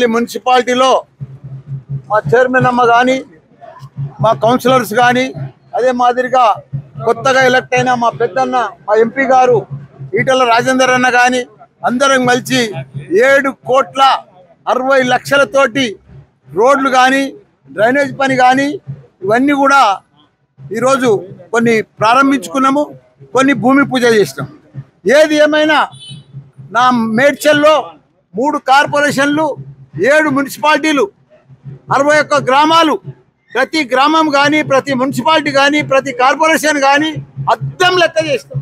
మున్సిపాలిటీలో మా చైర్మన్ అమ్మ కానీ మా కౌన్సిలర్స్ కానీ అదే మాదిరిగా కొత్తగా ఎలక్ట్ అయిన మా పెద్దన్న మా ఎంపీ గారు ఈటల రాజేందర్ అన్న కానీ అందరం కలిసి 7,60,00,000తోటి రోడ్లు కానీ డ్రైనేజ్ పని కానీ ఇవన్నీ కూడా ఈరోజు కొన్ని ప్రారంభించుకున్నాము, కొన్ని భూమి పూజ చేసినాం. ఏది ఏమైనా నా మేడ్చల్లో 3 కార్పొరేషన్లు 7 మున్సిపాలిటీలు 61 గ్రామాలు, ప్రతి గ్రామం కానీ ప్రతి మున్సిపాలిటీ కానీ ప్రతి కార్పొరేషన్ కానీ అద్దం లెక్క చేస్తాం.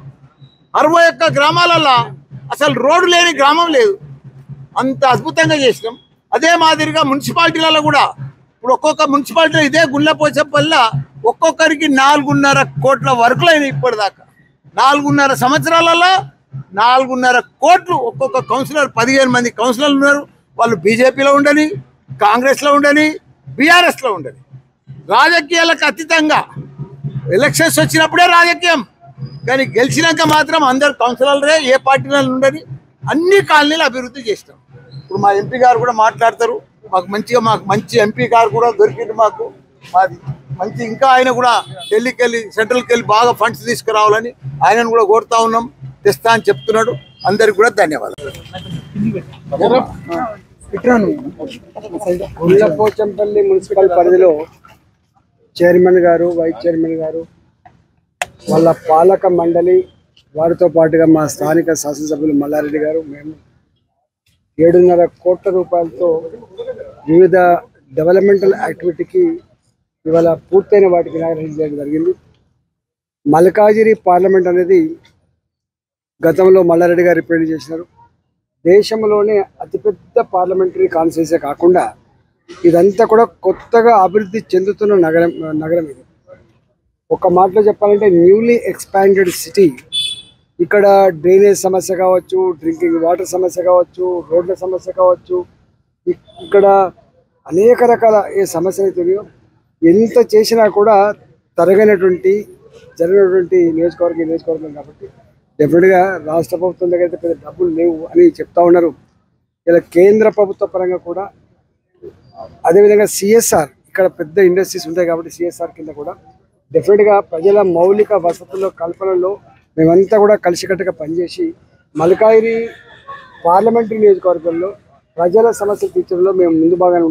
61 గ్రామాలలో అసలు రోడ్డు లేని గ్రామం లేదు, అంత అద్భుతంగా చేసినాం. అదే మాదిరిగా మున్సిపాలిటీలలో కూడా ఇప్పుడు ఒక్కొక్క మున్సిపాలిటీలో ఇదే గుళ్ళపోచపల్లి ఒక్కొక్కరికి 4.5 కోట్ల వర్కులు అయినాయి. ఇప్పటిదాకా 4.5 సంవత్సరాలలో 4.5 కోట్లు. ఒక్కొక్క కౌన్సిలర్ 15 మంది కౌన్సిలర్లు ఉన్నారు. వాళ్ళు బీజేపీలో ఉండని, కాంగ్రెస్లో ఉండని, బీఆర్ఎస్లో ఉండని. రాజకీయాలకు అతీతంగా ఎలక్షన్స్ వచ్చినప్పుడే రాజకీయం, కానీ గెలిచినాక మాత్రం అందరు కౌన్సిలర్లే, ఏ పార్టీలో ఉండని అన్ని కాలనీలు అభివృద్ధి చేస్తాం. ఇప్పుడు మా ఎంపీ గారు కూడా మాట్లాడతారు. మాకు మంచి ఎంపీ గారు కూడా దొరికింది. మాకు మంచి ఇంకా ఆయన కూడా ఢిల్లీకి వెళ్ళి సెంట్రల్కి వెళ్ళి బాగా ఫండ్స్ తీసుకురావాలని ఆయనను కూడా కోరుతా ఉన్నాం. తెస్తా అని చెప్తున్నాడు. అందరికి కూడా ధన్యవాదాలు. గుళ్ళపోచంపల్లి మున్సిపల్ పరిధిలో చైర్మన్ గారు, వైస్ చైర్మన్ గారు, వాళ్ళ పాలక మండలి, వారితో పాటుగా మా స్థానిక శాసనసభ్యులు మల్లారెడ్డి గారు, మేము 7.5 కోట్ల రూపాయలతో వివిధ డెవలప్మెంటల్ యాక్టివిటీకి ఇవాళ పూర్తయిన వాటికి ఇనాగరేషన్ చేయడం జరిగింది. మల్కాజిగిరి పార్లమెంట్ అనేది గతంలో మల్లారెడ్డి గారు రిప్రజెంట్ చేసినారు. దేశంలోనే అతిపెద్ద పార్లమెంటరీ కాన్స్టిట్యున్సీ కాకుండా ఇదంతా కూడా కొత్తగా అభివృద్ధి చెందుతున్న నగరం ఇది. ఒక మాటలో చెప్పాలంటే న్యూలీ ఎక్స్పాండెడ్ సిటీ. ఇక్కడ డ్రైనేజ్ సమస్య కావచ్చు, డ్రింకింగ్ వాటర్ సమస్య కావచ్చు, రోడ్ల సమస్య కావచ్చు, ఇక్కడ అనేక రకాల ఏ సమస్యలు అవుతున్నాయో ఎంత చేసినా కూడా జరిగినటువంటి నియోజకవర్గం కాబట్టి డెఫినెట్గా రాష్ట్ర ప్రభుత్వం దగ్గర అయితే పెద్ద డబ్బులు లేవు అని చెప్తా ఉన్నారు. ఇలా కేంద్ర ప్రభుత్వ పరంగా కూడా అదేవిధంగా సిఎస్ఆర్, ఇక్కడ పెద్ద ఇండస్ట్రీస్ ఉంటాయి కాబట్టి సిఎస్ఆర్ కింద కూడా డెఫినెట్గా ప్రజల మౌలిక వసతుల కల్పనలో మేమంతా కూడా కలిసికట్టుగా పనిచేసి మల్కాజిగిరి పార్లమెంటరీ నియోజకవర్గంలో ప్రజల సమస్యలు తీర్చడంలో మేము ముందు బాగానే ఉంటాం.